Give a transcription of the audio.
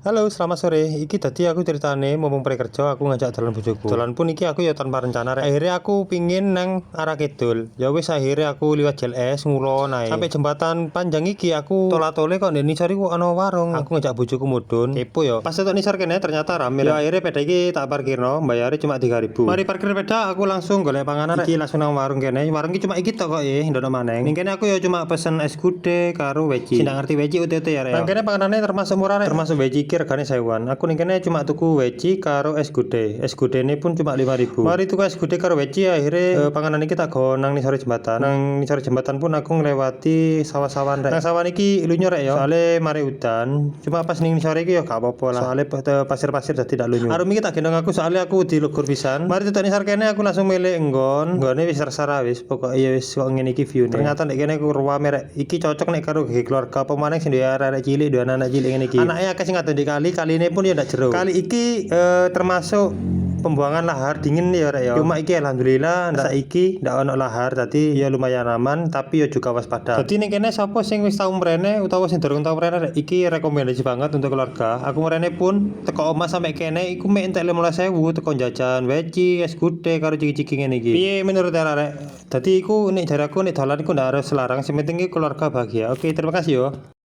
Halo, selamat sore. Iki tadi aku ceritane mumpung kerja aku ngajak dalan bojoku. Dalan pun iki aku ya tanpa rencana rek. Akhirnya aku pingin nang arah kidul. Ya wis akhirnya aku liwat JLS ngulon ae. Sampai jembatan panjang iki aku tola-tole kok ndek nisor iku ana warung. Aku ngajak bojoku mudhun. Kepo ya. Pas tetok nisor kene ternyata rame. Ya akhirnya peda iki tak parkirno, bayare cuma 3.000. Mari parkir peda aku langsung golek panganan rek. Iki langsung nang warung kene. Warung iki cuma iki tok kok ndono maneng. Ning kene aku ya cuma pesen es gudeg karo weci. Sing ndak ngerti weci UTT ya rek. Nang kene panganane termasuk murah rek. Termasuk weci iki regane 1000-an. Aku ning kene cuma tuku weci karo es gudeg. Es gudegnya pun cuma 5.000. Mari tuku es gudeg karo weci akhirnya panganan iki tak go nang nisore jembatan. Nang nisore jembatan pun aku nglewati sawah-sawan rek. Nang sawah iki lunyu rek ya. Soale mari udan. Cuma pas ning nisore iki ya gak apa-apa lah. Soale pasir-pasir dadi tak lunyu. Arum iki tak gendong aku soale aku dilugur pisan. Mari tetok nisor kene aku langsung milih nggon. Nggone wis terserah wis. Pokoke ya wis kok ngene iki view-ne. Ternyata nek kene ku ruwame rek. Iki cocok nek karo keluarga apa maneh sing duwe arek cilik, duwe anak cilik ngene iki. Anake akeh sing ngadon di kali, kaline pun ya ndak jero. Kali iki termasuk pembuangan lahar dingin ya rek ya. Cuma iki alhamdulillah ndak saiki ndak ono lahar dadi ya lumayan aman tapi ya juga waspada. Dadi ning kene sapa sing wis tau mrene utawa sing durung tau mrene rek iki rekomendasi banget untuk keluarga. Aku mrene pun teko omah sampe kene iku mek entek 15.000 teko jajan weci, es gudeg karo ciki-ciki ngene iki. Piye menurut arek? Dadi iku nek jaraku nek dalan iku ndak harus larang, sing penting keluarga bahagia. Oke, terima kasih yo.